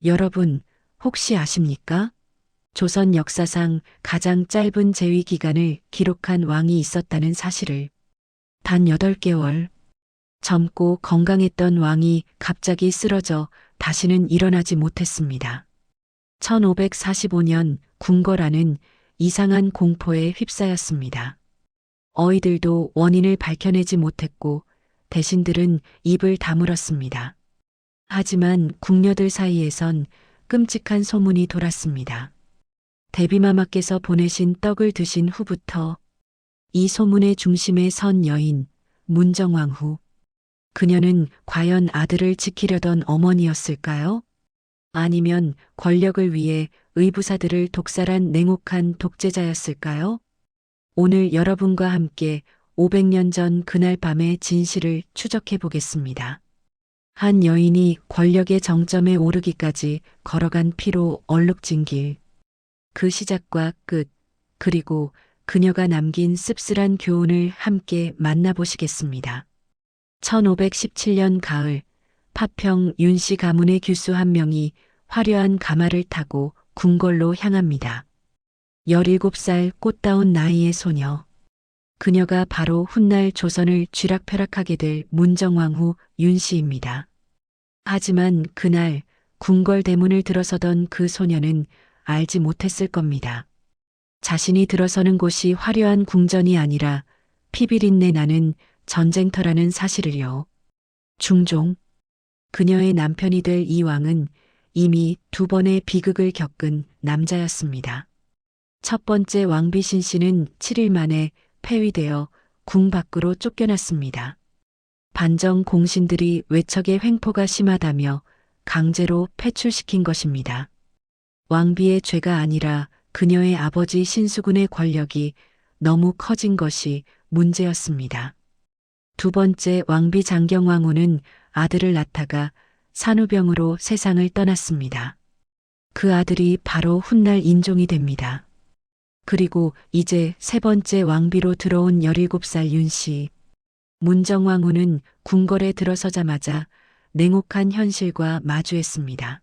여러분, 혹시 아십니까? 조선 역사상 가장 짧은 재위 기간을 기록한 왕이 있었다는 사실을. 단 8개월. 젊고 건강했던 왕이 갑자기 쓰러져 다시는 일어나지 못했습니다. 1545년 궁궐안은 이상한 공포에 휩싸였습니다. 어이들도 원인을 밝혀내지 못했고 대신들은 입을 다물었습니다. 하지만 궁녀들 사이에선 끔찍한 소문이 돌았습니다. 대비마마께서 보내신 떡을 드신 후부터 이 소문의 중심에 선 여인 문정왕후. 그녀는 과연 아들을 지키려던 어머니였을까요? 아니면 권력을 위해 의부사들을 독살한 냉혹한 독재자였을까요? 오늘 여러분과 함께 500년 전 그날 밤의 진실을 추적해 보겠습니다. 한 여인이 권력의 정점에 오르기까지 걸어간 피로 얼룩진 길. 그 시작과 끝, 그리고 그녀가 남긴 씁쓸한 교훈을 함께 만나보시겠습니다. 1517년 가을, 파평 윤씨 가문의 규수 한 명이 화려한 가마를 타고 궁궐로 향합니다. 17살 꽃다운 나이의 소녀. 그녀가 바로 훗날 조선을 쥐락펴락하게 될 문정왕후 윤씨입니다. 하지만 그날 궁궐 대문을 들어서던 그 소녀는 알지 못했을 겁니다. 자신이 들어서는 곳이 화려한 궁전이 아니라 피비린내 나는 전쟁터라는 사실을요. 중종. 그녀의 남편이 될 이 왕은 이미 2번의 비극을 겪은 남자였습니다. 첫 번째 왕비신 씨는 7일 만에 폐위되어 궁 밖으로 쫓겨났습니다. 반정 공신들이 외척의 횡포가 심하다며 강제로 패출시킨 것입니다. 왕비의 죄가 아니라 그녀의 아버지 신수군의 권력이 너무 커진 것이 문제였습니다. 두 번째 왕비 장경왕후는 아들을 낳다가 산후병으로 세상을 떠났습니다. 그 아들이 바로 훗날 인종이 됩니다. 그리고 이제 세 번째 왕비로 들어온 17살 윤씨. 문정왕후는 궁궐에 들어서자마자 냉혹한 현실과 마주했습니다.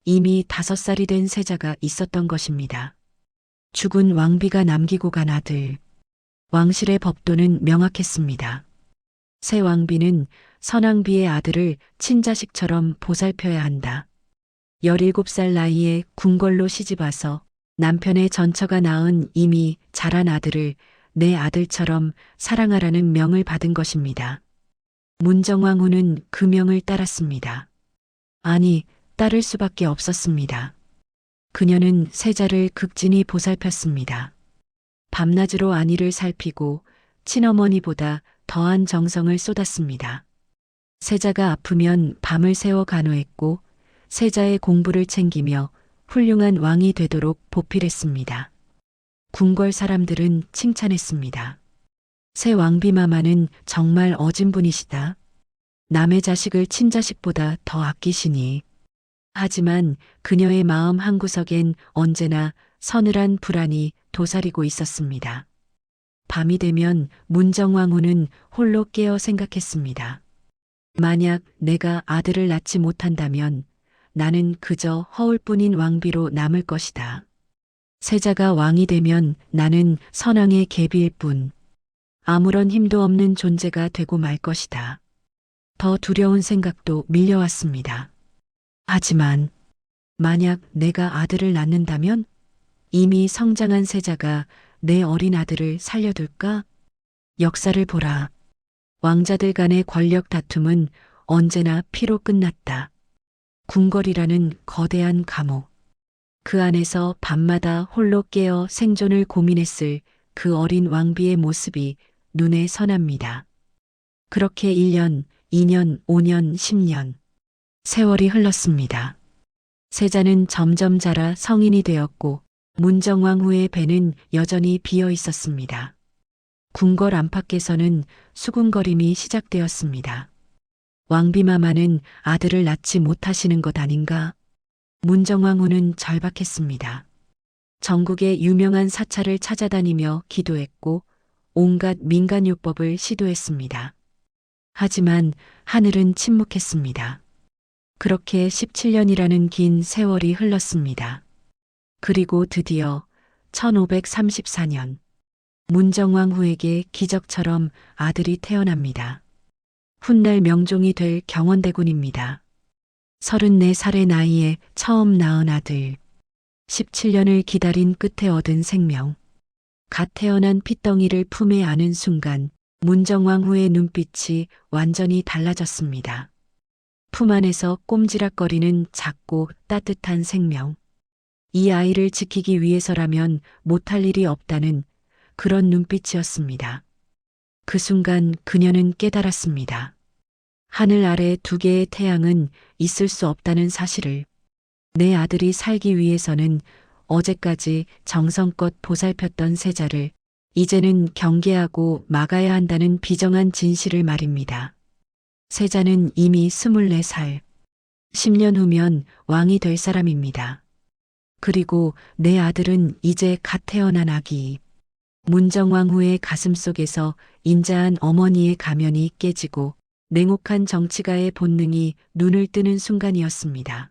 이미 5살이 된 세자가 있었던 것입니다. 죽은 왕비가 남기고 간 아들. 왕실의 법도는 명확했습니다. 새 왕비는 선왕비의 아들을 친자식처럼 보살펴야 한다. 17살 나이에 궁궐로 시집와서 남편의 전처가 낳은 이미 자란 아들을 내 아들처럼 사랑하라는 명을 받은 것입니다. 문정왕후는 그 명을 따랐습니다. 아니, 따를 수밖에 없었습니다. 그녀는 세자를 극진히 보살폈습니다. 밤낮으로 안위를 살피고 친어머니보다 더한 정성을 쏟았습니다. 세자가 아프면 밤을 새워 간호했고 세자의 공부를 챙기며 훌륭한 왕이 되도록 보필했습니다. 궁궐 사람들은 칭찬했습니다. 새 왕비마마는 정말 어진 분이시다. 남의 자식을 친자식보다 더 아끼시니. 하지만 그녀의 마음 한구석엔 언제나 서늘한 불안이 도사리고 있었습니다. 밤이 되면 문정왕후는 홀로 깨어 생각했습니다. 만약 내가 아들을 낳지 못한다면 나는 그저 허울뿐인 왕비로 남을 것이다. 세자가 왕이 되면 나는 선왕의 계비일 뿐, 아무런 힘도 없는 존재가 되고 말 것이다. 더 두려운 생각도 밀려왔습니다. 하지만 만약 내가 아들을 낳는다면 이미 성장한 세자가 내 어린 아들을 살려둘까? 역사를 보라. 왕자들 간의 권력 다툼은 언제나 피로 끝났다. 궁궐이라는 거대한 감옥. 그 안에서 밤마다 홀로 깨어 생존을 고민했을 그 어린 왕비의 모습이 눈에 선합니다. 그렇게 1년, 2년, 5년, 10년. 세월이 흘렀습니다. 세자는 점점 자라 성인이 되었고 문정왕후의 배는 여전히 비어 있었습니다. 궁궐 안팎에서는 수군거림이 시작되었습니다. 왕비마마는 아들을 낳지 못하시는 것 아닌가? 문정왕후는 절박했습니다. 전국의 유명한 사찰을 찾아다니며 기도했고 온갖 민간요법을 시도했습니다. 하지만 하늘은 침묵했습니다. 그렇게 17년이라는 긴 세월이 흘렀습니다. 그리고 드디어 1534년 문정왕 후에게 기적처럼 아들이 태어납니다. 훗날 명종이 될 경원대군입니다. 34살의 나이에 처음 낳은 아들, 17년을 기다린 끝에 얻은 생명, 갓 태어난 핏덩이를 품에 안은 순간 문정왕 후의 눈빛이 완전히 달라졌습니다. 품 안에서 꼼지락거리는 작고 따뜻한 생명. 이 아이를 지키기 위해서라면 못할 일이 없다는 그런 눈빛이었습니다. 그 순간 그녀는 깨달았습니다. 하늘 아래 두 개의 태양은 있을 수 없다는 사실을. 내 아들이 살기 위해서는 어제까지 정성껏 보살폈던 세자를 이제는 경계하고 막아야 한다는 비정한 진실을 말입니다. 세자는 이미 24살, 10년 후면 왕이 될 사람입니다. 그리고 내 아들은 이제 갓 태어난 아기. 문정왕 후의 가슴속에서 인자한 어머니의 가면이 깨지고 냉혹한 정치가의 본능이 눈을 뜨는 순간이었습니다.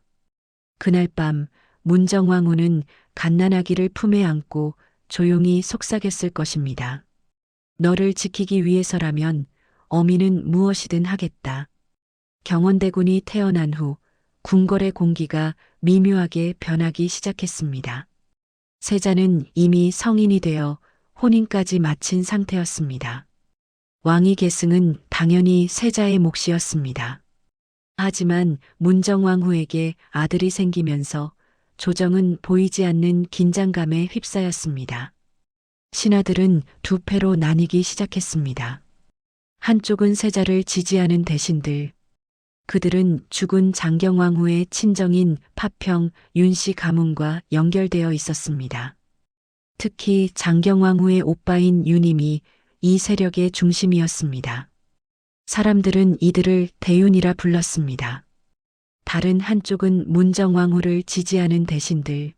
그날 밤 문정왕 후는 갓난아기를 품에 안고 조용히 속삭였을 것입니다. 너를 지키기 위해서라면 어미는 무엇이든 하겠다. 경원대군이 태어난 후 궁궐의 공기가 미묘하게 변하기 시작했습니다. 세자는 이미 성인이 되어 혼인까지 마친 상태였습니다. 왕위 계승은 당연히 세자의 몫이었습니다. 하지만 문정왕 후에게 아들이 생기면서 조정은 보이지 않는 긴장감에 휩싸였습니다. 신하들은 두 패로 나뉘기 시작했습니다. 한쪽은 세자를 지지하는 대신들. 그들은 죽은 장경왕 후의 친정인 파평 윤씨 가문과 연결되어 있었습니다. 특히 장경왕 후의 오빠인 윤임이 이 세력의 중심이었습니다. 사람들은 이들을 대윤이라 불렀습니다. 다른 한쪽은 문정왕 후를 지지하는 대신들.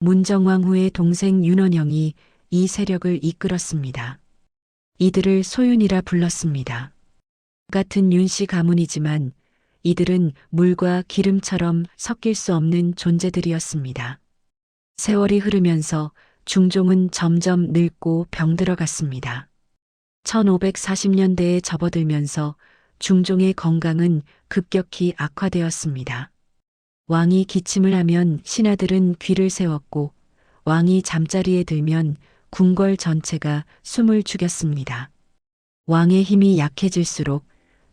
문정왕 후의 동생 윤원영이 이 세력을 이끌었습니다. 이들을 소윤이라 불렀습니다. 같은 윤씨 가문이지만 이들은 물과 기름처럼 섞일 수 없는 존재들이었습니다. 세월이 흐르면서 중종은 점점 늙고 병들어갔습니다. 1540년대에 접어들면서 중종의 건강은 급격히 악화되었습니다. 왕이 기침을 하면 신하들은 귀를 세웠고 왕이 잠자리에 들면 궁궐 전체가 숨을 죽였습니다. 왕의 힘이 약해질수록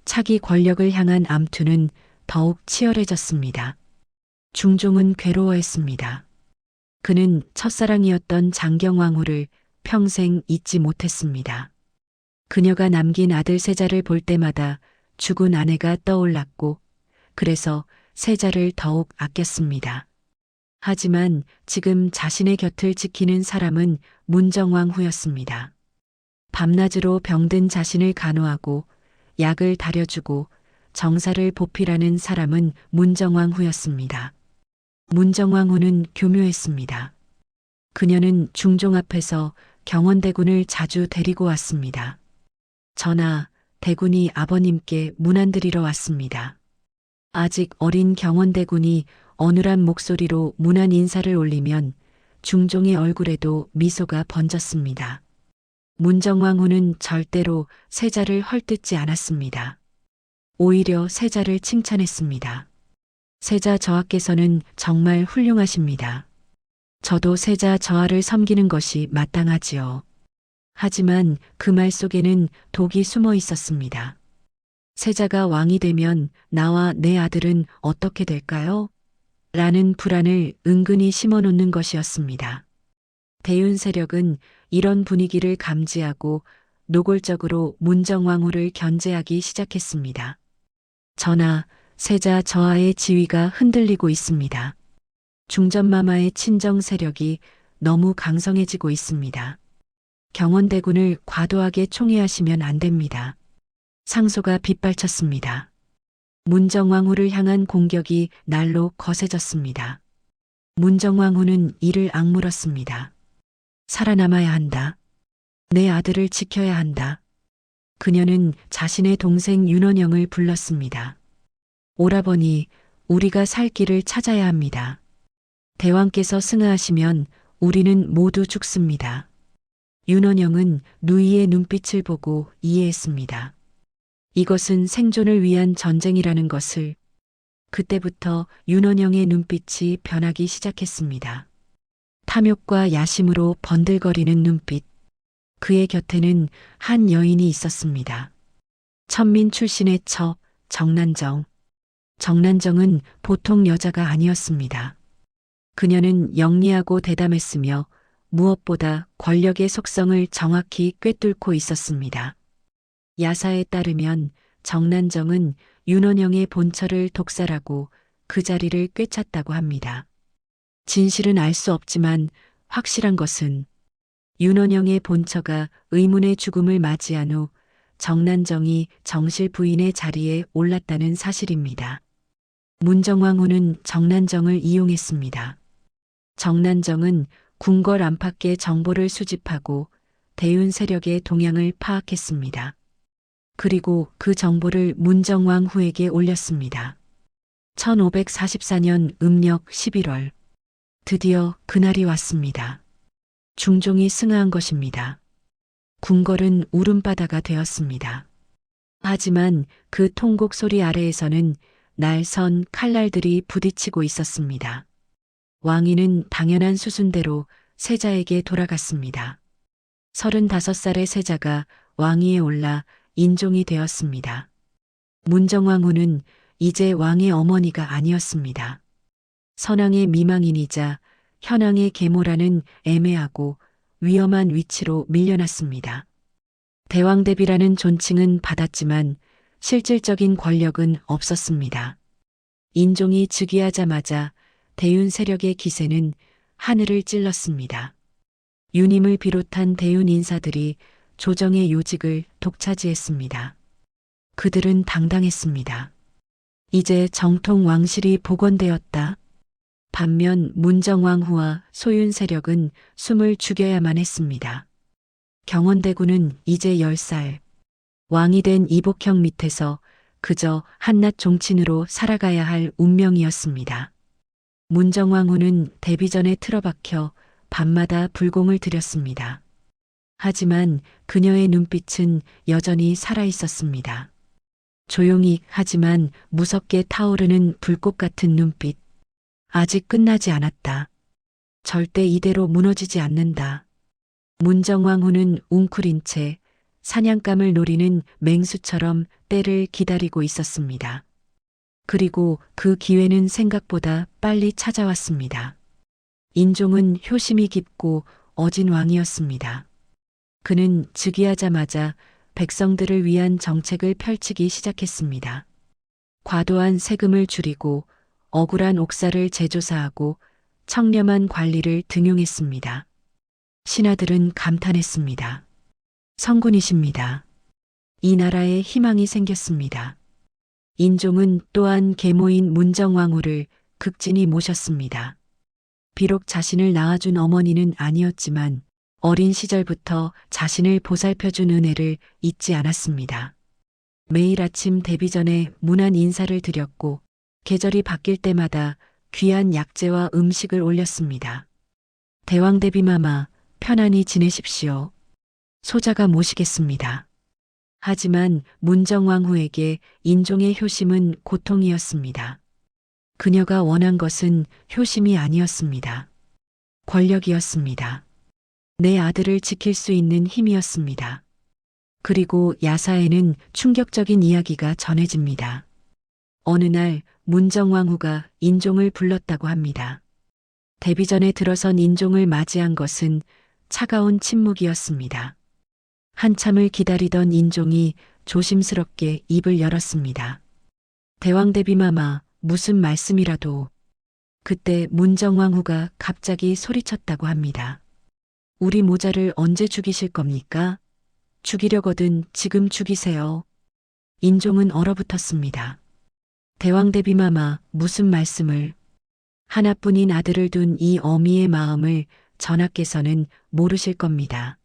차기 권력을 향한 암투는 더욱 치열해졌습니다. 중종은 괴로워했습니다. 그는 첫사랑이었던 장경왕후를 평생 잊지 못했습니다. 그녀가 남긴 아들 세자를 볼 때마다 죽은 아내가 떠올랐고 그래서 세자를 더욱 아꼈습니다. 하지만 지금 자신의 곁을 지키는 사람은 문정왕 후였습니다. 밤낮으로 병든 자신을 간호하고 약을 다려주고 정사를 보필하는 사람은 문정왕 후였습니다. 문정왕 후는 교묘했습니다. 그녀는 중종 앞에서 경원대군을 자주 데리고 왔습니다. 전하, 대군이 아버님께 문안드리러 왔습니다. 아직 어린 경원대군이 어눌한 목소리로 문안 인사를 올리면 중종의 얼굴에도 미소가 번졌습니다. 문정왕 후는 절대로 세자를 헐뜯지 않았습니다. 오히려 세자를 칭찬했습니다. 세자 저하께서는 정말 훌륭하십니다. 저도 세자 저하를 섬기는 것이 마땅하지요. 하지만 그 말 속에는 독이 숨어 있었습니다. 세자가 왕이 되면 나와 내 아들은 어떻게 될까요? 라는 불안을 은근히 심어놓는 것이었습니다. 대윤 세력은 이런 분위기를 감지하고 노골적으로 문정왕 후를 견제하기 시작했습니다. 전하, 세자 저하의 지위가 흔들리고 있습니다. 중전마마의 친정 세력이 너무 강성해지고 있습니다. 경원대군을 과도하게 총애하시면 안 됩니다. 상소가 빗발쳤습니다. 문정왕 후를 향한 공격이 날로 거세졌습니다. 문정왕 후는 이를 악물었습니다. 살아남아야 한다. 내 아들을 지켜야 한다. 그녀는 자신의 동생 윤원영을 불렀습니다. 오라버니, 우리가 살 길을 찾아야 합니다. 대왕께서 승하하시면 우리는 모두 죽습니다. 윤원영은 누이의 눈빛을 보고 이해했습니다. 이것은 생존을 위한 전쟁이라는 것을. 그때부터 윤원영의 눈빛이 변하기 시작했습니다. 탐욕과 야심으로 번들거리는 눈빛. 그의 곁에는 한 여인이 있었습니다. 천민 출신의 처, 정난정. 정난정은 보통 여자가 아니었습니다. 그녀는 영리하고 대담했으며 무엇보다 권력의 속성을 정확히 꿰뚫고 있었습니다. 야사에 따르면 정난정은 윤원영의 본처를 독살하고 그 자리를 꿰찼다고 합니다. 진실은 알 수 없지만 확실한 것은 윤원영의 본처가 의문의 죽음을 맞이한 후 정난정이 정실 부인의 자리에 올랐다는 사실입니다. 문정왕후는 정난정을 이용했습니다. 정난정은 궁궐 안팎의 정보를 수집하고 대윤 세력의 동향을 파악했습니다. 그리고 그 정보를 문정왕후에게 올렸습니다. 1544년 음력 11월. 드디어 그날이 왔습니다. 중종이 승하한 것입니다. 궁궐은 울음바다가 되었습니다. 하지만 그 통곡 소리 아래에서는 날선 칼날들이 부딪히고 있었습니다. 왕위는 당연한 수순대로 세자에게 돌아갔습니다. 35살의 세자가 왕위에 올라 인종이 되었습니다. 문정왕후는 이제 왕의 어머니가 아니었습니다. 선왕의 미망인이자 현왕의 계모라는 애매하고 위험한 위치로 밀려났습니다. 대왕대비라는 존칭은 받았지만 실질적인 권력은 없었습니다. 인종이 즉위하자마자 대윤 세력의 기세는 하늘을 찔렀습니다. 윤임을 비롯한 대윤 인사들이 조정의 요직을 독차지했습니다. 그들은 당당했습니다. 이제 정통 왕실이 복원되었다. 반면 문정왕후와 소윤 세력은 숨을 죽여야만 했습니다. 경원대군은 이제 10살. 왕이 된 이복형 밑에서 그저 한낱 종친으로 살아가야 할 운명이었습니다. 문정왕후는 데뷔전에 틀어박혀 밤마다 불공을 들였습니다. 하지만 그녀의 눈빛은 여전히 살아있었습니다. 조용히 하지만 무섭게 타오르는 불꽃 같은 눈빛. 아직 끝나지 않았다. 절대 이대로 무너지지 않는다. 문정왕후는 웅크린 채 사냥감을 노리는 맹수처럼 때를 기다리고 있었습니다. 그리고 그 기회는 생각보다 빨리 찾아왔습니다. 인종은 효심이 깊고 어진 왕이었습니다. 그는 즉위하자마자 백성들을 위한 정책을 펼치기 시작했습니다. 과도한 세금을 줄이고 억울한 옥사를 재조사하고 청렴한 관리를 등용했습니다. 신하들은 감탄했습니다. 성군이십니다. 이 나라에 희망이 생겼습니다. 인종은 또한 계모인 문정왕후를 극진히 모셨습니다. 비록 자신을 낳아준 어머니는 아니었지만 어린 시절부터 자신을 보살펴준 은혜를 잊지 않았습니다. 매일 아침 데뷔 전에 문안 인사를 드렸고 계절이 바뀔 때마다 귀한 약재와 음식을 올렸습니다. 대왕대비마마, 편안히 지내십시오. 소자가 모시겠습니다. 하지만 문정왕후에게 인종의 효심은 고통이었습니다. 그녀가 원한 것은 효심이 아니었습니다. 권력이었습니다. 내 아들을 지킬 수 있는 힘이었습니다. 그리고 야사에는 충격적인 이야기가 전해집니다. 어느 날 문정왕후가 인종을 불렀다고 합니다. 데뷔 전에 들어선 인종을 맞이한 것은 차가운 침묵이었습니다. 한참을 기다리던 인종이 조심스럽게 입을 열었습니다. 대왕대비마마, 무슨 말씀이라도. 그때 문정왕후가 갑자기 소리쳤다고 합니다. 우리 모자를 언제 죽이실 겁니까? 죽이려거든 지금 죽이세요. 인종은 얼어붙었습니다. 대왕대비마마, 무슨 말씀을. 하나뿐인 아들을 둔 이 어미의 마음을 전하께서는 모르실 겁니다.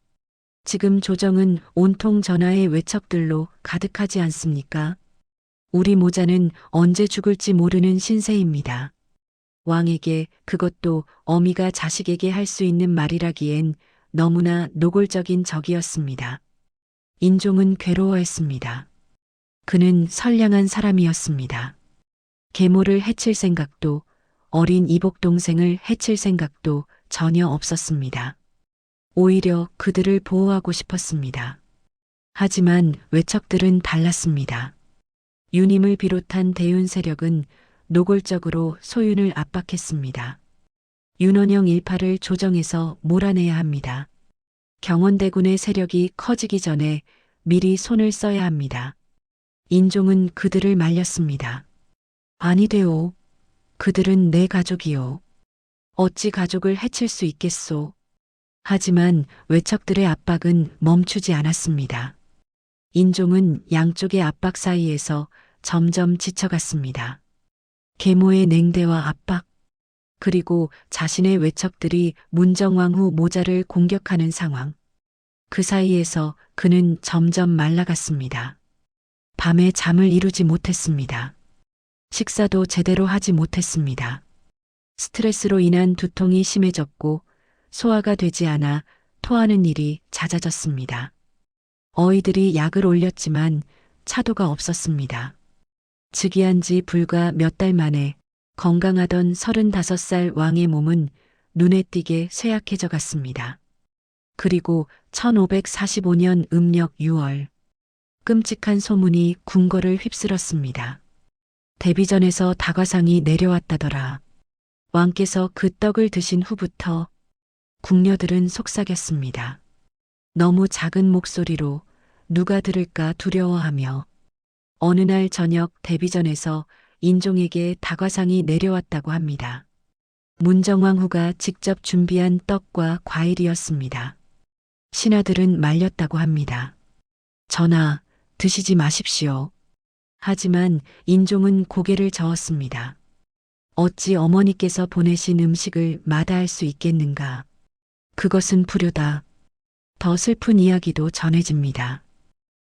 지금 조정은 온통 전하의 외척들로 가득하지 않습니까? 우리 모자는 언제 죽을지 모르는 신세입니다. 왕에게, 그것도 어미가 자식에게 할 수 있는 말이라기엔 너무나 노골적인 적이었습니다. 인종은 괴로워했습니다. 그는 선량한 사람이었습니다. 계모를 해칠 생각도, 어린 이복 동생을 해칠 생각도 전혀 없었습니다. 오히려 그들을 보호하고 싶었습니다. 하지만 외척들은 달랐습니다. 윤임을 비롯한 대윤 세력은 노골적으로 소윤을 압박했습니다. 윤원영 일파를 조정해서 몰아내야 합니다. 경원대군의 세력이 커지기 전에 미리 손을 써야 합니다. 인종은 그들을 말렸습니다. 아니되오. 그들은 내 가족이요. 어찌 가족을 해칠 수 있겠소. 하지만 외척들의 압박은 멈추지 않았습니다. 인종은 양쪽의 압박 사이에서 점점 지쳐갔습니다. 계모의 냉대와 압박, 그리고 자신의 외척들이 문정왕후 모자를 공격하는 상황. 그 사이에서 그는 점점 말라갔습니다. 밤에 잠을 이루지 못했습니다. 식사도 제대로 하지 못했습니다. 스트레스로 인한 두통이 심해졌고 소화가 되지 않아 토하는 일이 잦아졌습니다. 어이들이 약을 올렸지만 차도가 없었습니다. 즉위한 지 불과 몇 달 만에 건강하던 35살 왕의 몸은 눈에 띄게 쇠약해져 갔습니다. 그리고 1545년 음력 6월, 끔찍한 소문이 궁궐을 휩쓸었습니다. 대비전에서 다과상이 내려왔다더라. 왕께서 그 떡을 드신 후부터 궁녀들은 속삭였습니다. 너무 작은 목소리로 누가 들을까 두려워하며 어느 날 저녁 대비전에서 인종에게 다과상이 내려왔다고 합니다. 문정왕후가 직접 준비한 떡과 과일이었습니다. 신하들은 말렸다고 합니다. 전하, 드시지 마십시오. 하지만 인종은 고개를 저었습니다. 어찌 어머니께서 보내신 음식을 마다할 수 있겠는가. 그것은 불효다. 더 슬픈 이야기도 전해집니다.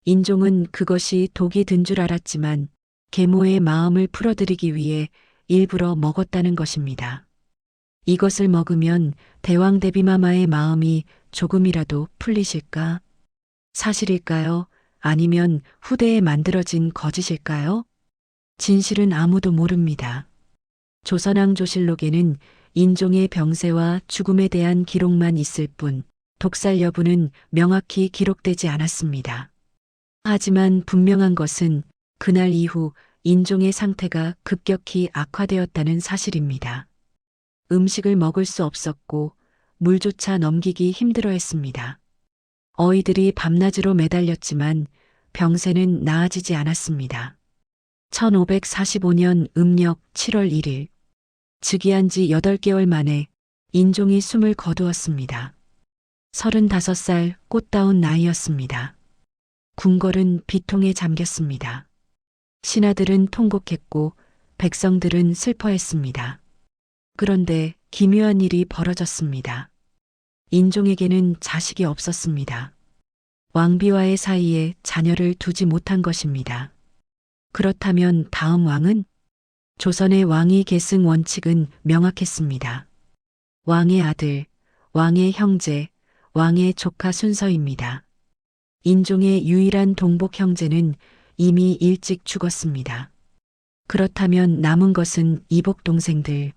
인종은 그것이 독이 든 줄 알았지만 계모의 마음을 풀어드리기 위해 일부러 먹었다는 것입니다. 이것을 먹으면 대왕 대비마마의 마음이 조금이라도 풀리실까? 사실일까요? 아니면 후대에 만들어진 거짓일까요? 진실은 아무도 모릅니다. 조선왕조실록에는 인종의 병세와 죽음에 대한 기록만 있을 뿐 독살 여부는 명확히 기록되지 않았습니다. 하지만 분명한 것은 그날 이후 인종의 상태가 급격히 악화되었다는 사실입니다. 음식을 먹을 수 없었고 물조차 넘기기 힘들어했습니다. 어이들이 밤낮으로 매달렸지만 병세는 나아지지 않았습니다. 1545년 음력 7월 1일, 즉위한 지 8개월 만에 인종이 숨을 거두었습니다. 35살 꽃다운 나이였습니다. 궁궐은 비통에 잠겼습니다. 신하들은 통곡했고 백성들은 슬퍼했습니다. 그런데 기묘한 일이 벌어졌습니다. 인종에게는 자식이 없었습니다. 왕비와의 사이에 자녀를 두지 못한 것입니다. 그렇다면 다음 왕은? 조선의 왕위 계승 원칙은 명확했습니다. 왕의 아들, 왕의 형제, 왕의 조카 순서입니다. 인종의 유일한 동복 형제는 이미 일찍 죽었습니다. 그렇다면 남은 것은 이복 동생들.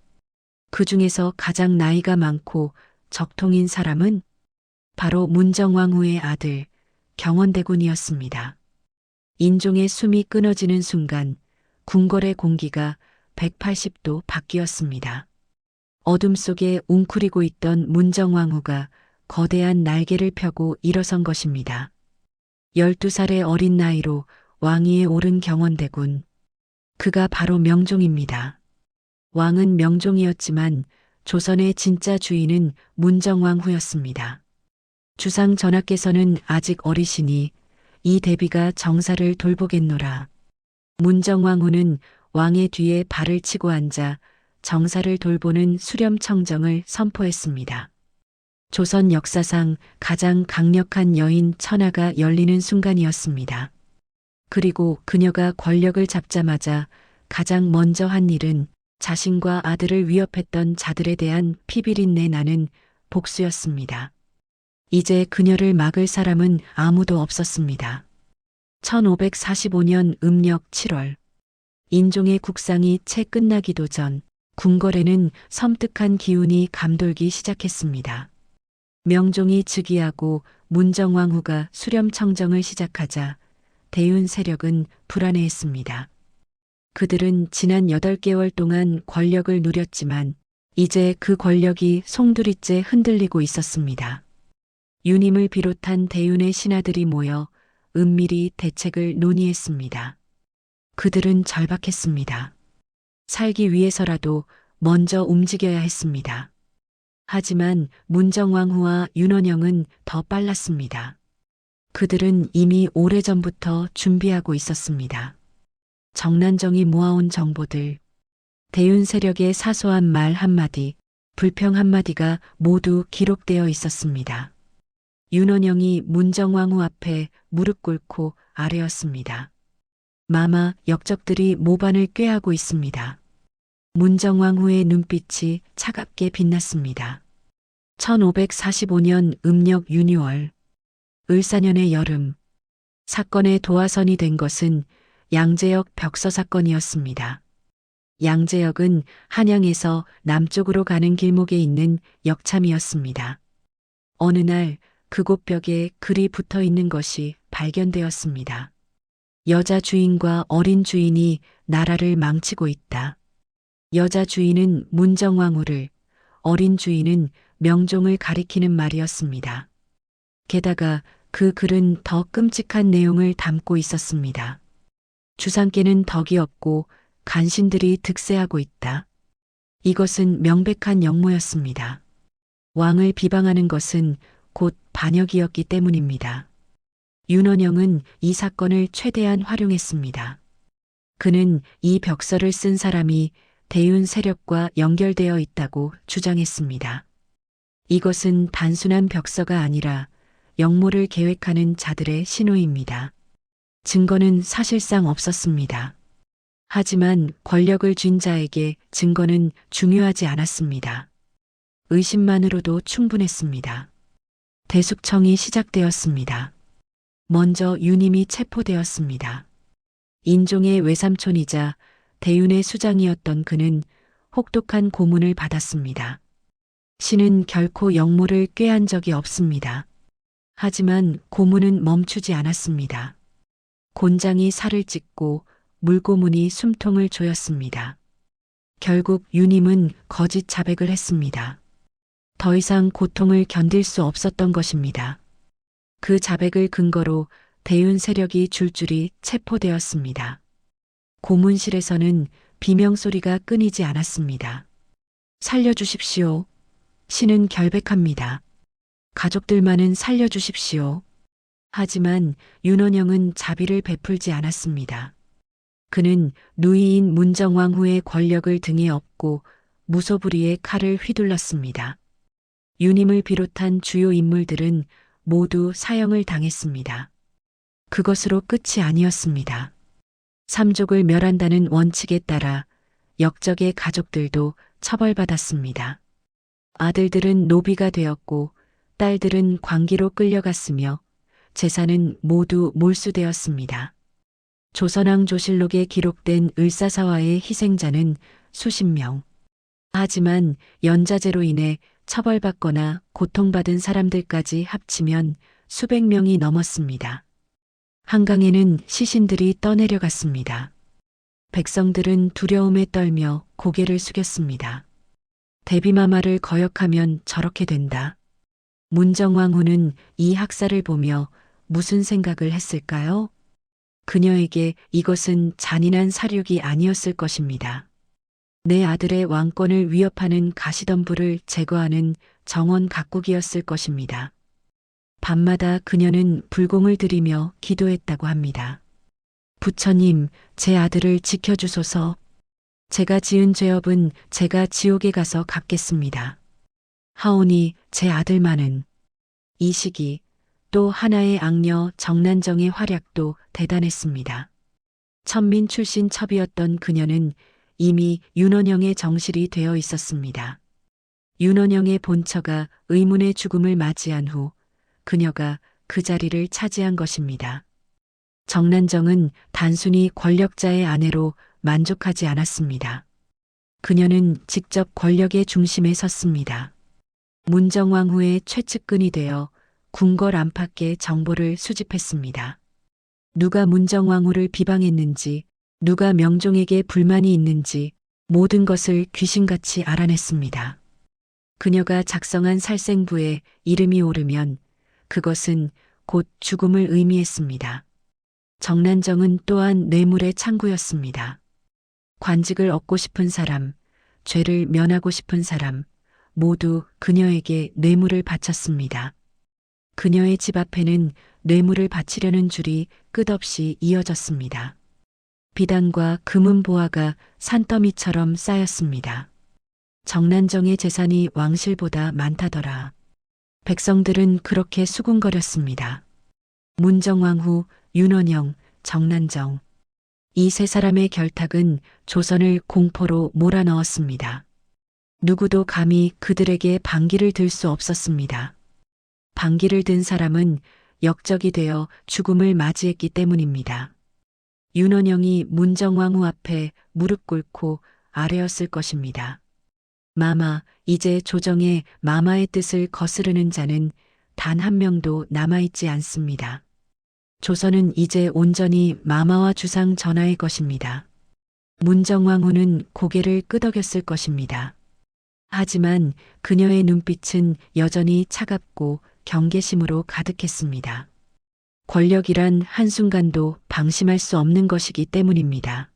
그 중에서 가장 나이가 많고 적통인 사람은 바로 문정왕후의 아들 경원대군이었습니다. 인종의 숨이 끊어지는 순간 궁궐의 공기가 180도 바뀌었습니다. 어둠 속에 웅크리고 있던 문정왕후가 거대한 날개를 펴고 일어선 것입니다. 12살의 어린 나이로 왕위에 오른 경원대군. 그가 바로 명종입니다. 왕은 명종이었지만 조선의 진짜 주인은 문정왕후였습니다. 주상 전하께서는 아직 어리시니 이 대비가 정사를 돌보겠노라. 문정왕후는 왕의 뒤에 발을 치고 앉아 정사를 돌보는 수렴청정을 선포했습니다. 조선 역사상 가장 강력한 여인 천하가 열리는 순간이었습니다. 그리고 그녀가 권력을 잡자마자 가장 먼저 한 일은 자신과 아들을 위협했던 자들에 대한 피비린내 나는 복수였습니다. 이제 그녀를 막을 사람은 아무도 없었습니다. 1545년 음력 7월 인종의 국상이 채 끝나기도 전 궁궐에는 섬뜩한 기운이 감돌기 시작했습니다. 명종이 즉위하고 문정왕후가 수렴청정을 시작하자 대윤 세력은 불안해했습니다. 그들은 지난 8개월 동안 권력을 누렸지만 이제 그 권력이 송두리째 흔들리고 있었습니다. 유님을 비롯한 대윤의 신하들이 모여 은밀히 대책을 논의했습니다. 그들은 절박했습니다. 살기 위해서라도 먼저 움직여야 했습니다. 하지만 문정왕후와 윤원영은 더 빨랐습니다. 그들은 이미 오래전부터 준비하고 있었습니다. 정난정이 모아온 정보들, 대윤 세력의 사소한 말 한마디, 불평 한마디가 모두 기록되어 있었습니다. 윤원영이 문정왕후 앞에 무릎 꿇고 아뢰었습니다. 마마, 역적들이 모반을 꾀하고 있습니다. 문정왕후의 눈빛이 차갑게 빛났습니다. 1545년 음력 윤유월, 을사년의 여름, 사건의 도화선이 된 것은 양재역 벽서 사건이었습니다. 양재역은 한양에서 남쪽으로 가는 길목에 있는 역참이었습니다. 어느 날 그곳 벽에 글이 붙어 있는 것이 발견되었습니다. 여자 주인과 어린 주인이 나라를 망치고 있다. 여자 주인은 문정왕후를, 어린 주인은 명종을 가리키는 말이었습니다. 게다가 그 글은 더 끔찍한 내용을 담고 있었습니다. 주상께는 덕이 없고 간신들이 득세하고 있다. 이것은 명백한 역모였습니다. 왕을 비방하는 것은 곧 반역이었기 때문입니다. 윤원영은 이 사건을 최대한 활용했습니다. 그는 이 벽서를 쓴 사람이 대윤 세력과 연결되어 있다고 주장했습니다. 이것은 단순한 벽서가 아니라 역모를 계획하는 자들의 신호입니다. 증거는 사실상 없었습니다. 하지만 권력을 쥔 자에게 증거는 중요하지 않았습니다. 의심만으로도 충분했습니다. 대숙청이 시작되었습니다. 먼저 유님이 체포되었습니다. 인종의 외삼촌이자 대윤의 수장이었던 그는 혹독한 고문을 받았습니다. 신은 결코 역모를 꾀한 적이 없습니다. 하지만 고문은 멈추지 않았습니다. 곤장이 살을 찢고 물고문이 숨통을 조였습니다. 결국 유님은 거짓 자백을 했습니다. 더 이상 고통을 견딜 수 없었던 것입니다. 그 자백을 근거로 대윤 세력이 줄줄이 체포되었습니다. 고문실에서는 비명소리가 끊이지 않았습니다. 살려주십시오. 신은 결백합니다. 가족들만은 살려주십시오. 하지만 윤원영은 자비를 베풀지 않았습니다. 그는 누이인 문정왕후의 권력을 등에 업고 무소불위의 칼을 휘둘렀습니다. 유님을 비롯한 주요 인물들은 모두 사형을 당했습니다. 그것으로 끝이 아니었습니다. 삼족을 멸한다는 원칙에 따라 역적의 가족들도 처벌받았습니다. 아들들은 노비가 되었고 딸들은 광기로 끌려갔으며 재산은 모두 몰수되었습니다. 조선왕 조실록에 기록된 을사사화의 희생자는 수십 명. 하지만 연자제로 인해 처벌받거나 고통받은 사람들까지 합치면 수백 명이 넘었습니다. 한강에는 시신들이 떠내려갔습니다. 백성들은 두려움에 떨며 고개를 숙였습니다. 대비마마를 거역하면 저렇게 된다. 문정왕후는 이 학살을 보며 무슨 생각을 했을까요? 그녀에게 이것은 잔인한 사륙이 아니었을 것입니다. 내 아들의 왕권을 위협하는 가시덤불을 제거하는 정원 각국이었을 것입니다. 밤마다 그녀는 불공을 들이며 기도했다고 합니다. 부처님, 제 아들을 지켜주소서. 제가 지은 죄업은 제가 지옥에 가서 갚겠습니다. 하오니 제 아들만은. 이 시기 또 하나의 악녀 정난정의 활약도 대단했습니다. 천민 출신 첩이었던 그녀는 이미 윤원영의 정실이 되어 있었습니다. 윤원영의 본처가 의문의 죽음을 맞이한 후 그녀가 그 자리를 차지한 것입니다. 정난정은 단순히 권력자의 아내로 만족하지 않았습니다. 그녀는 직접 권력의 중심에 섰습니다. 문정왕후의 최측근이 되어 궁궐 안팎의 정보를 수집했습니다. 누가 문정왕후를 비방했는지, 누가 명종에게 불만이 있는지 모든 것을 귀신같이 알아냈습니다. 그녀가 작성한 살생부에 이름이 오르면 그것은 곧 죽음을 의미했습니다. 정난정은 또한 뇌물의 창구였습니다. 관직을 얻고 싶은 사람, 죄를 면하고 싶은 사람 모두 그녀에게 뇌물을 바쳤습니다. 그녀의 집 앞에는 뇌물을 바치려는 줄이 끝없이 이어졌습니다. 비단과 금은 보화가 산더미처럼 쌓였습니다. 정난정의 재산이 왕실보다 많다더라. 백성들은 그렇게 수군거렸습니다. 문정왕후, 윤원영, 정난정. 이 세 사람의 결탁은 조선을 공포로 몰아넣었습니다. 누구도 감히 그들에게 반기를 들 수 없었습니다. 반기를 든 사람은 역적이 되어 죽음을 맞이했기 때문입니다. 윤원영이 문정왕후 앞에 무릎 꿇고 아뢰었을 것입니다. 마마, 이제 조정의 마마의 뜻을 거스르는 자는 단 한 명도 남아있지 않습니다. 조선은 이제 온전히 마마와 주상 전하의 것입니다. 문정왕후는 고개를 끄덕였을 것입니다. 하지만 그녀의 눈빛은 여전히 차갑고 경계심으로 가득했습니다. 권력이란 한순간도 방심할 수 없는 것이기 때문입니다.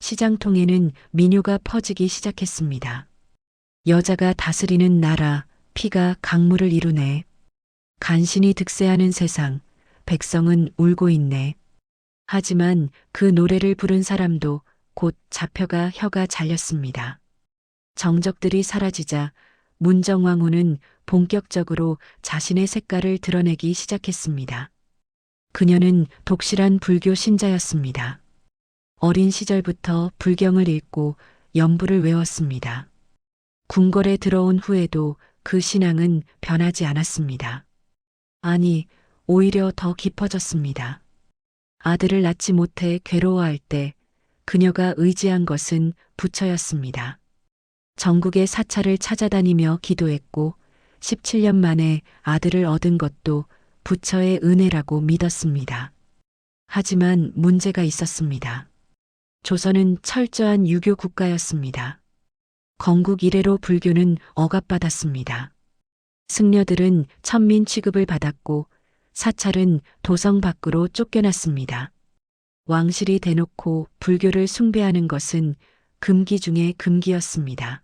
시장통에는 민요가 퍼지기 시작했습니다. 여자가 다스리는 나라, 피가 강물을 이루네. 간신히 득세하는 세상, 백성은 울고 있네. 하지만 그 노래를 부른 사람도 곧 잡혀가 혀가 잘렸습니다. 정적들이 사라지자 문정왕후는 본격적으로 자신의 색깔을 드러내기 시작했습니다. 그녀는 독실한 불교 신자였습니다. 어린 시절부터 불경을 읽고 연부를 외웠습니다. 궁궐에 들어온 후에도 그 신앙은 변하지 않았습니다. 아니, 오히려 더 깊어졌습니다. 아들을 낳지 못해 괴로워할 때 그녀가 의지한 것은 부처였습니다. 전국의 사찰을 찾아다니며 기도했고 17년 만에 아들을 얻은 것도 부처의 은혜라고 믿었습니다. 하지만 문제가 있었습니다. 조선은 철저한 유교 국가였습니다. 건국 이래로 불교는 억압받았습니다. 승려들은 천민 취급을 받았고 사찰은 도성 밖으로 쫓겨났습니다. 왕실이 대놓고 불교를 숭배하는 것은 금기 중의 금기였습니다.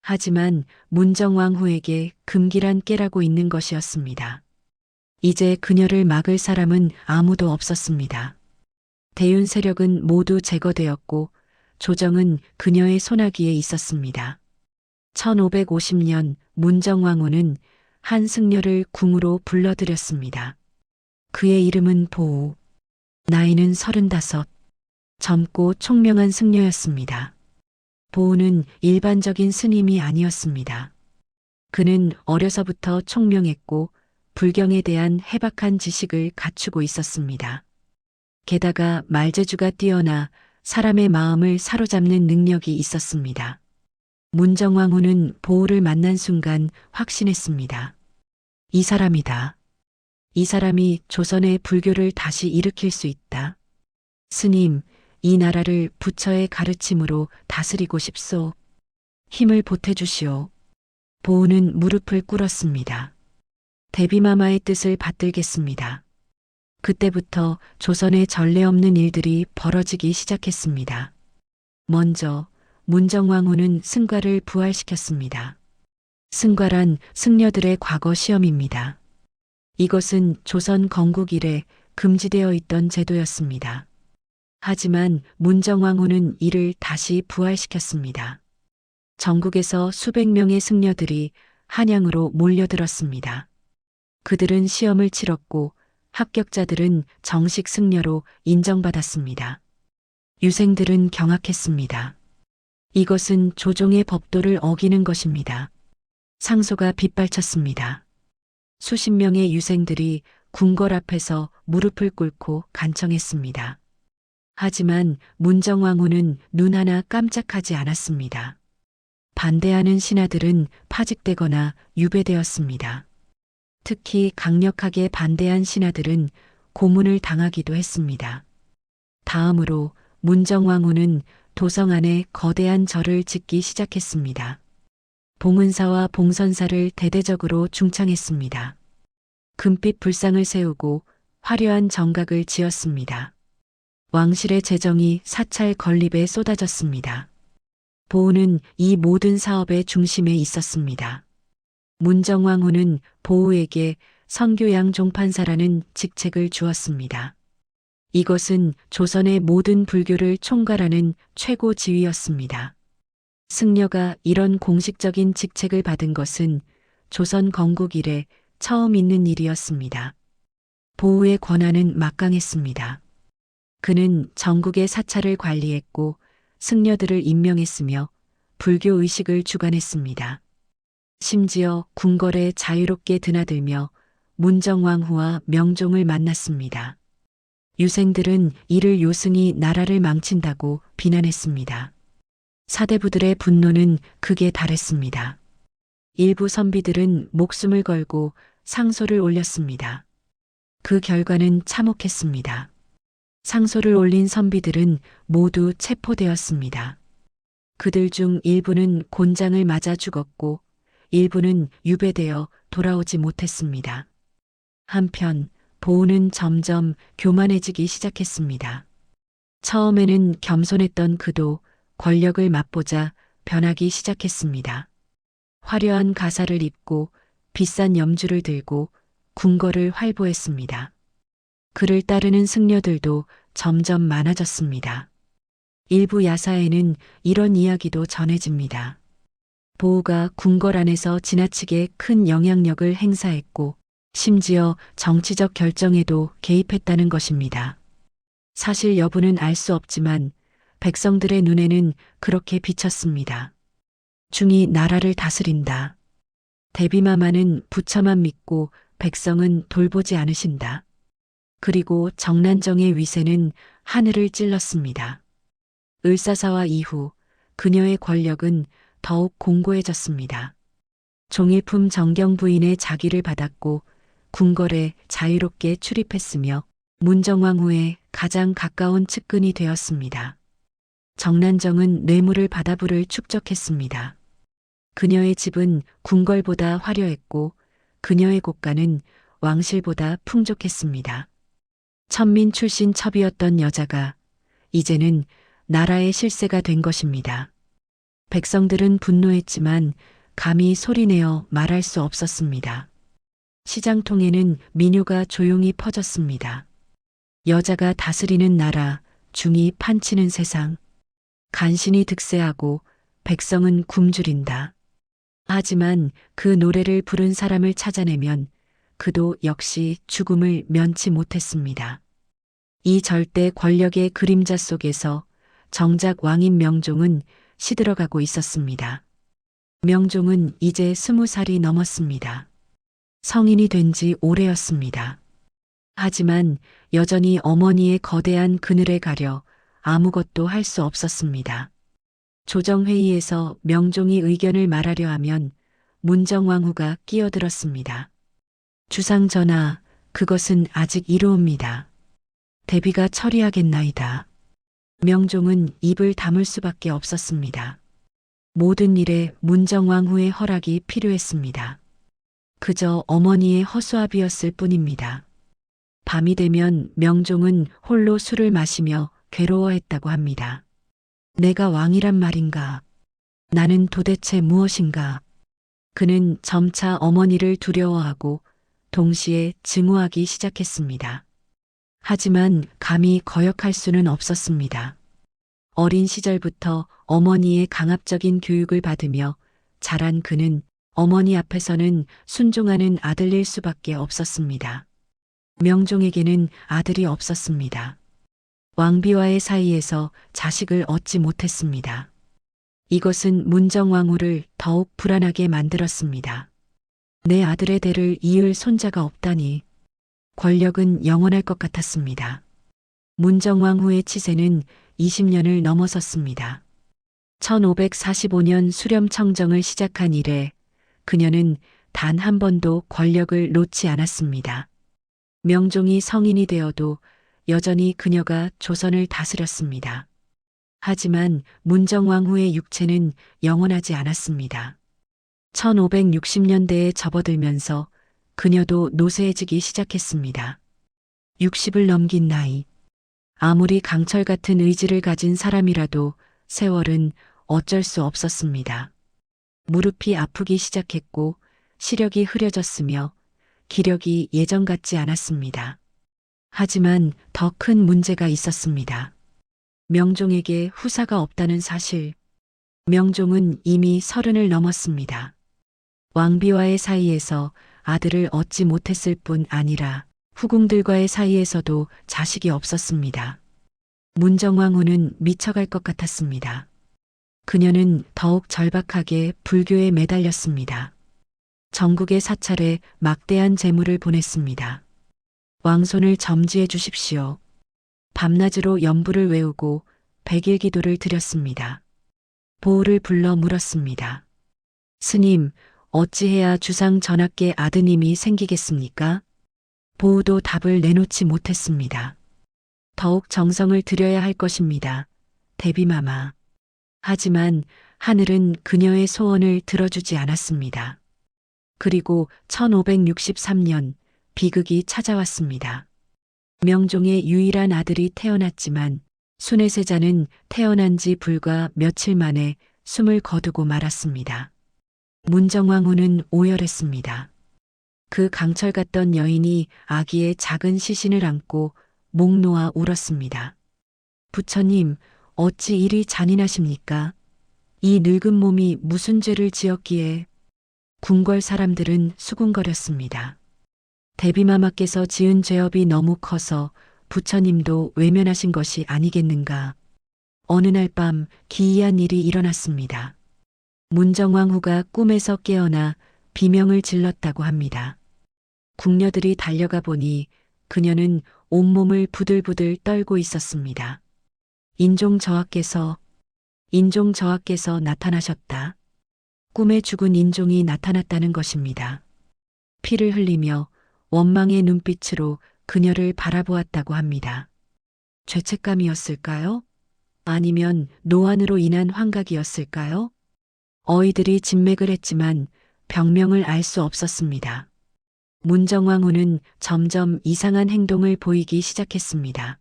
하지만 문정왕후에게 금기란 깨라고 있는 것이었습니다. 이제 그녀를 막을 사람은 아무도 없었습니다. 대윤 세력은 모두 제거되었고 조정은 그녀의 손아귀에 있었습니다. 1550년 문정왕후는 한 승려를 궁으로 불러들였습니다. 그의 이름은 보우. 나이는 35. 젊고 총명한 승려였습니다. 보우는 일반적인 스님이 아니었습니다. 그는 어려서부터 총명했고 불경에 대한 해박한 지식을 갖추고 있었습니다. 게다가 말재주가 뛰어나 사람의 마음을 사로잡는 능력이 있었습니다. 문정왕후는 보우를 만난 순간 확신했습니다. 이 사람이다. 이 사람이 조선의 불교를 다시 일으킬 수 있다. 스님, 이 나라를 부처의 가르침으로 다스리고 싶소. 힘을 보태주시오. 보우는 무릎을 꿇었습니다. 대비마마의 뜻을 받들겠습니다. 그때부터 조선의 전례 없는 일들이 벌어지기 시작했습니다. 먼저 문정왕후는 승과를 부활시켰습니다. 승과란 승려들의 과거 시험입니다. 이것은 조선 건국 이래 금지되어 있던 제도였습니다. 하지만 문정왕후는 이를 다시 부활시켰습니다. 전국에서 수백 명의 승려들이 한양으로 몰려들었습니다. 그들은 시험을 치렀고 합격자들은 정식 승려로 인정받았습니다. 유생들은 경악했습니다. 이것은 조종의 법도를 어기는 것입니다. 상소가 빗발쳤습니다. 수십 명의 유생들이 궁궐 앞에서 무릎을 꿇고 간청했습니다. 하지만 문정왕후는 눈 하나 깜짝하지 않았습니다. 반대하는 신하들은 파직되거나 유배되었습니다. 특히 강력하게 반대한 신하들은 고문을 당하기도 했습니다. 다음으로 문정왕후는 도성 안에 거대한 절을 짓기 시작했습니다. 봉은사와 봉선사를 대대적으로 중창했습니다. 금빛 불상을 세우고 화려한 정각을 지었습니다. 왕실의 재정이 사찰 건립에 쏟아졌습니다. 보우는 이 모든 사업의 중심에 있었습니다. 문정왕후는 보우에게 선교양 종판사라는 직책을 주었습니다. 이것은 조선의 모든 불교를 총괄하는 최고 지위였습니다. 승려가 이런 공식적인 직책을 받은 것은 조선 건국 이래 처음 있는 일이었습니다. 보우의 권한은 막강했습니다. 그는 전국의 사찰을 관리했고 승려들을 임명했으며 불교 의식을 주관했습니다. 심지어 궁궐에 자유롭게 드나들며 문정왕후와 명종을 만났습니다. 유생들은 이를 요승이 나라를 망친다고 비난했습니다. 사대부들의 분노는 극에 달했습니다. 일부 선비들은 목숨을 걸고 상소를 올렸습니다. 그 결과는 참혹했습니다. 상소를 올린 선비들은 모두 체포되었습니다. 그들 중 일부는 곤장을 맞아 죽었고 일부는 유배되어 돌아오지 못했습니다. 한편 보우는 점점 교만해지기 시작했습니다. 처음에는 겸손했던 그도 권력을 맛보자 변하기 시작했습니다. 화려한 가사를 입고 비싼 염주를 들고 궁궐을 활보했습니다. 그를 따르는 승려들도 점점 많아졌습니다. 일부 야사에는 이런 이야기도 전해집니다. 보우가 궁궐 안에서 지나치게 큰 영향력을 행사했고 심지어 정치적 결정에도 개입했다는 것입니다. 사실 여부는 알 수 없지만 백성들의 눈에는 그렇게 비쳤습니다. 중이 나라를 다스린다. 대비마마는 부처만 믿고 백성은 돌보지 않으신다. 그리고 정난정의 위세는 하늘을 찔렀습니다. 을사사화 이후 그녀의 권력은 더욱 공고해졌습니다. 종일품 정경 부인의 자기를 받았고 궁궐에 자유롭게 출입했으며 문정왕후의 가장 가까운 측근이 되었습니다. 정난정은 뇌물을 받아 부를 축적했습니다. 그녀의 집은 궁궐보다 화려했고 그녀의 곳간은 왕실보다 풍족했습니다. 천민 출신 첩이었던 여자가 이제는 나라의 실세가 된 것입니다. 백성들은 분노했지만 감히 소리내어 말할 수 없었습니다. 시장통에는 민요가 조용히 퍼졌습니다. 여자가 다스리는 나라, 중이 판치는 세상. 간신히 득세하고 백성은 굶주린다. 하지만 그 노래를 부른 사람을 찾아내면 그도 역시 죽음을 면치 못했습니다. 이 절대 권력의 그림자 속에서 정작 왕인 명종은 시들어가고 있었습니다. 명종은 이제 20살이 넘었습니다. 성인이 된 지 오래였습니다. 하지만 여전히 어머니의 거대한 그늘에 가려 아무것도 할 수 없었습니다. 조정회의에서 명종이 의견을 말하려 하면 문정왕후가 끼어들었습니다. 주상전하, 그것은 아직 이로옵니다. 대비가 처리하겠나이다. 명종은 입을 다물 수밖에 없었습니다. 모든 일에 문정왕후의 허락이 필요했습니다. 그저 어머니의 허수아비였을 뿐입니다. 밤이 되면 명종은 홀로 술을 마시며 괴로워했다고 합니다. 내가 왕이란 말인가? 나는 도대체 무엇인가? 그는 점차 어머니를 두려워하고 동시에 증오하기 시작했습니다. 하지만 감히 거역할 수는 없었습니다. 어린 시절부터 어머니의 강압적인 교육을 받으며 자란 그는 어머니 앞에서는 순종하는 아들일 수밖에 없었습니다. 명종에게는 아들이 없었습니다. 왕비와의 사이에서 자식을 얻지 못했습니다. 이것은 문정왕후를 더욱 불안하게 만들었습니다. 내 아들의 대를 이을 손자가 없다니 권력은 영원할 것 같았습니다. 문정왕후의 치세는 20년을 넘어섰습니다. 1545년 수렴청정을 시작한 이래 그녀는 단 한 번도 권력을 놓지 않았습니다. 명종이 성인이 되어도 여전히 그녀가 조선을 다스렸습니다. 하지만 문정왕후의 육체는 영원하지 않았습니다. 1560년대에 접어들면서 그녀도 노쇠해지기 시작했습니다. 60을 넘긴 나이. 아무리 강철 같은 의지를 가진 사람이라도 세월은 어쩔 수 없었습니다. 무릎이 아프기 시작했고 시력이 흐려졌으며 기력이 예전 같지 않았습니다. 하지만 더 큰 문제가 있었습니다. 명종에게 후사가 없다는 사실. 명종은 이미 30을 넘었습니다. 왕비와의 사이에서 아들을 얻지 못했을 뿐 아니라 후궁들과의 사이에서도 자식이 없었습니다. 문정왕후는 미쳐갈 것 같았습니다. 그녀는 더욱 절박하게 불교에 매달렸습니다. 전국의 사찰에 막대한 재물을 보냈습니다. 왕손을 점지해 주십시오. 밤낮으로 연부를 외우고 100일 기도를 드렸습니다. 보호를 불러 물었습니다. 스님, 어찌해야 주상 전하께 아드님이 생기겠습니까? 보호도 답을 내놓지 못했습니다. 더욱 정성을 들여야 할 것입니다. 대비마마. 하지만 하늘은 그녀의 소원을 들어주지 않았습니다. 그리고 1563년 비극이 찾아왔습니다. 명종의 유일한 아들이 태어났지만 순회세자는 태어난 지 불과 며칠 만에 숨을 거두고 말았습니다. 문정왕후는 오열했습니다. 그 강철 같던 여인이 아기의 작은 시신을 안고 목 놓아 울었습니다. 부처님, 어찌 이리 잔인하십니까? 이 늙은 몸이 무슨 죄를 지었기에. 궁궐 사람들은 수군거렸습니다. 대비마마께서 지은 죄업이 너무 커서 부처님도 외면하신 것이 아니겠는가. 어느 날 밤 기이한 일이 일어났습니다. 문정왕후가 꿈에서 깨어나 비명을 질렀다고 합니다. 궁녀들이 달려가 보니 그녀는 온몸을 부들부들 떨고 있었습니다. 인종저하께서 나타나셨다. 꿈에 죽은 인종이 나타났다는 것입니다. 피를 흘리며 원망의 눈빛으로 그녀를 바라보았다고 합니다. 죄책감이었을까요? 아니면 노안으로 인한 환각이었을까요? 어이들이 진맥을 했지만 병명을 알 수 없었습니다. 문정왕후는 점점 이상한 행동을 보이기 시작했습니다.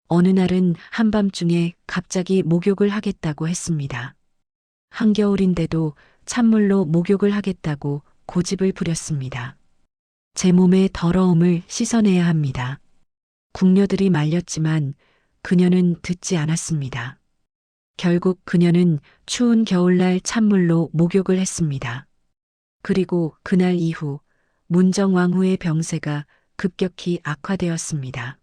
어느 날은 한밤중에 갑자기 목욕을 하겠다고 했습니다. 한겨울인데도 찬물로 목욕을 하겠다고 고집을 부렸습니다. 제 몸의 더러움을 씻어내야 합니다. 궁녀들이 말렸지만 그녀는 듣지 않았습니다. 결국 그녀는 추운 겨울날 찬물로 목욕을 했습니다. 그리고 그날 이후 문정왕후의 병세가 급격히 악화되었습니다.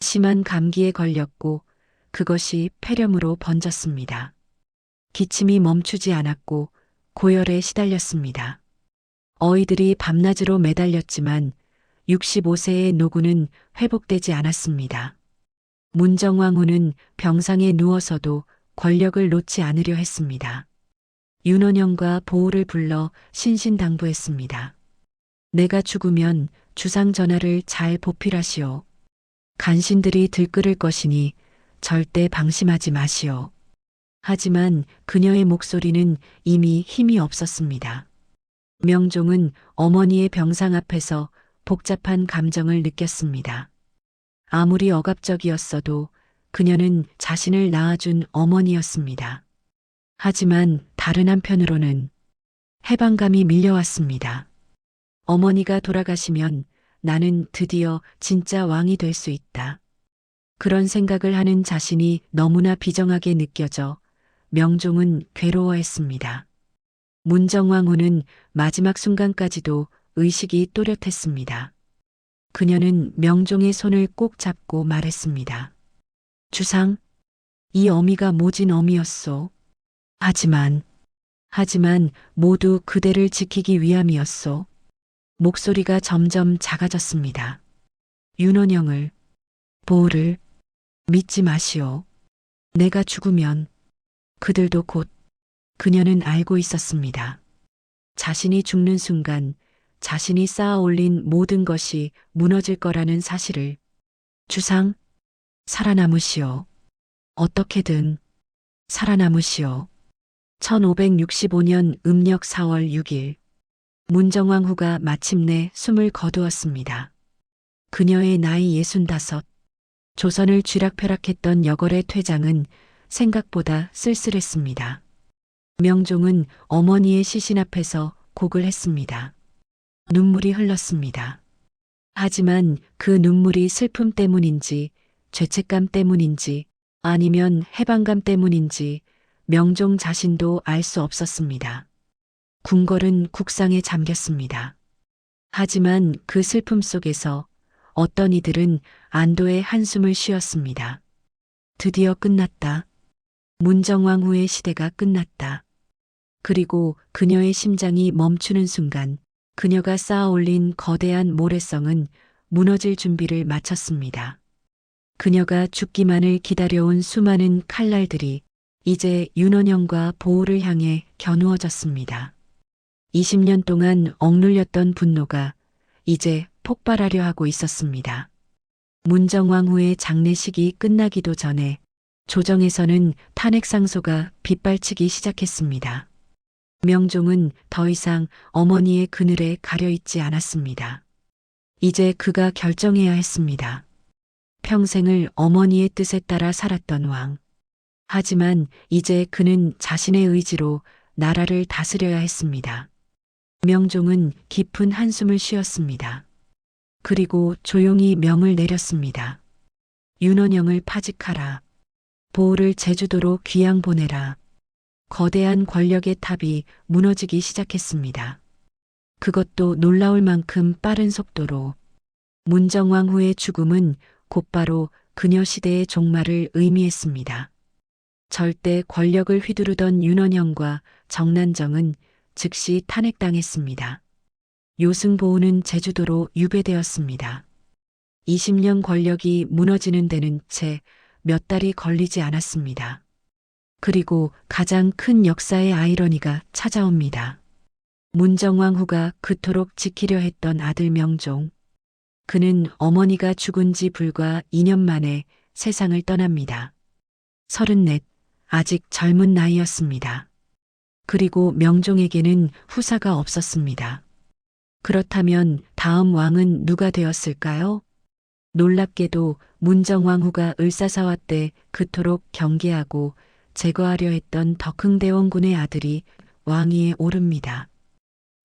심한 감기에 걸렸고 그것이 폐렴으로 번졌습니다. 기침이 멈추지 않았고 고열에 시달렸습니다. 어이들이 밤낮으로 매달렸지만 65세의 노구는 회복되지 않았습니다. 문정왕후는 병상에 누워서도 권력을 놓지 않으려 했습니다. 윤원영과 보호를 불러 신신당부했습니다. 내가 죽으면 주상 전하를 잘 보필하시오. 간신들이 들끓을 것이니 절대 방심하지 마시오. 하지만 그녀의 목소리는 이미 힘이 없었습니다. 명종은 어머니의 병상 앞에서 복잡한 감정을 느꼈습니다. 아무리 억압적이었어도 그녀는 자신을 낳아준 어머니였습니다. 하지만 다른 한편으로는 해방감이 밀려왔습니다. 어머니가 돌아가시면 나는 드디어 진짜 왕이 될 수 있다. 그런 생각을 하는 자신이 너무나 비정하게 느껴져 명종은 괴로워했습니다. 문정왕후는 마지막 순간까지도 의식이 또렷했습니다. 그녀는 명종의 손을 꼭 잡고 말했습니다. 주상, 이 어미가 모진 어미였소. 하지만 모두 그대를 지키기 위함이었소. 목소리가 점점 작아졌습니다. 윤원영을, 보호를 믿지 마시오. 내가 죽으면 그들도 곧. 그녀는 알고 있었습니다. 자신이 죽는 순간 자신이 쌓아 올린 모든 것이 무너질 거라는 사실을. 주상, 살아남으시오. 어떻게든 살아남으시오. 1565년 음력 4월 6일 문정왕 후가 마침내 숨을 거두었습니다. 그녀의 나이 65. 조선을 쥐락펴락했던 여걸의 퇴장은 생각보다 쓸쓸했습니다. 명종은 어머니의 시신 앞에서 곡을 했습니다. 눈물이 흘렀습니다. 하지만 그 눈물이 슬픔 때문인지 죄책감 때문인지 아니면 해방감 때문인지 명종 자신도 알 수 없었습니다. 궁궐은 국상에 잠겼습니다. 하지만 그 슬픔 속에서 어떤 이들은 안도의 한숨을 쉬었습니다. 드디어 끝났다. 문정왕 후의 시대가 끝났다. 그리고 그녀의 심장이 멈추는 순간 그녀가 쌓아 올린 거대한 모래성은 무너질 준비를 마쳤습니다. 그녀가 죽기만을 기다려온 수많은 칼날들이 이제 윤원영과 보호를 향해 겨누어졌습니다. 20년 동안 억눌렸던 분노가 이제 폭발하려 하고 있었습니다. 문정왕 후의 장례식이 끝나기도 전에 조정에서는 탄핵 상소가 빗발치기 시작했습니다. 명종은 더 이상 어머니의 그늘에 가려있지 않았습니다. 이제 그가 결정해야 했습니다. 평생을 어머니의 뜻에 따라 살았던 왕. 하지만 이제 그는 자신의 의지로 나라를 다스려야 했습니다. 명종은 깊은 한숨을 쉬었습니다. 그리고 조용히 명을 내렸습니다. 윤원영을 파직하라. 보호를 제주도로 귀양 보내라. 거대한 권력의 탑이 무너지기 시작했습니다. 그것도 놀라울 만큼 빠른 속도로. 문정왕 후의 죽음은 곧바로 그녀 시대의 종말을 의미했습니다. 절대 권력을 휘두르던 윤원영과 정난정은 즉시 탄핵당했습니다. 요승보호는 제주도로 유배되었습니다. 20년 권력이 무너지는 데는 채 몇 달이 걸리지 않았습니다. 그리고 가장 큰 역사의 아이러니가 찾아옵니다. 문정왕 후가 그토록 지키려 했던 아들 명종. 그는 어머니가 죽은 지 불과 2년 만에 세상을 떠납니다. 34, 아직 젊은 나이였습니다. 그리고 명종에게는 후사가 없었습니다. 그렇다면 다음 왕은 누가 되었을까요? 놀랍게도 문정왕 후가 을사사화 때 그토록 경계하고 제거하려 했던 덕흥대원군의 아들이 왕위에 오릅니다.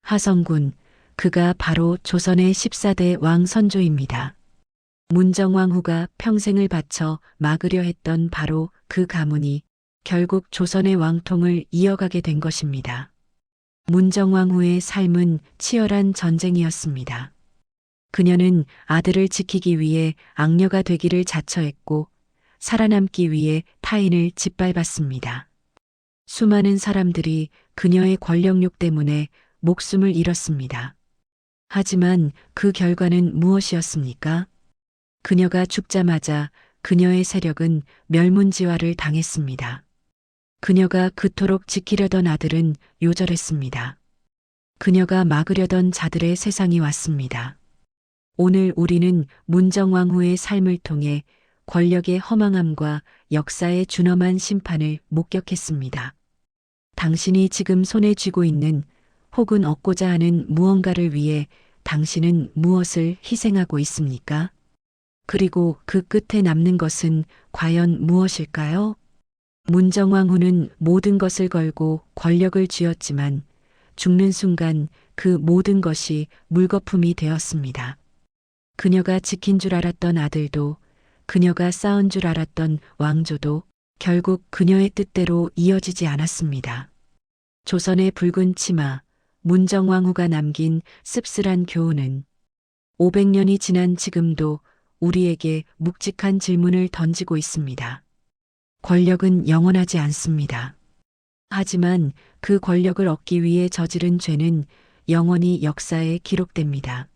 하성군, 그가 바로 조선의 14대 왕 선조입니다. 문정왕 후가 평생을 바쳐 막으려 했던 바로 그 가문이 결국 조선의 왕통을 이어가게 된 것입니다. 문정왕 후의 삶은 치열한 전쟁이었습니다. 그녀는 아들을 지키기 위해 악녀가 되기를 자처했고 살아남기 위해 타인을 짓밟았습니다. 수많은 사람들이 그녀의 권력욕 때문에 목숨을 잃었습니다. 하지만 그 결과는 무엇이었습니까? 그녀가 죽자마자 그녀의 세력은 멸문지화를 당했습니다. 그녀가 그토록 지키려던 아들은 요절했습니다. 그녀가 막으려던 자들의 세상이 왔습니다. 오늘 우리는 문정왕 후의 삶을 통해 권력의 허망함과 역사의 준엄한 심판을 목격했습니다. 당신이 지금 손에 쥐고 있는 혹은 얻고자 하는 무언가를 위해 당신은 무엇을 희생하고 있습니까? 그리고 그 끝에 남는 것은 과연 무엇일까요? 문정왕 후는 모든 것을 걸고 권력을 쥐었지만 죽는 순간 그 모든 것이 물거품이 되었습니다. 그녀가 지킨 줄 알았던 아들도, 그녀가 쌓은 줄 알았던 왕조도 결국 그녀의 뜻대로 이어지지 않았습니다. 조선의 붉은 치마, 문정왕 후가 남긴 씁쓸한 교훈은 500년이 지난 지금도 우리에게 묵직한 질문을 던지고 있습니다. 권력은 영원하지 않습니다. 하지만 그 권력을 얻기 위해 저지른 죄는 영원히 역사에 기록됩니다.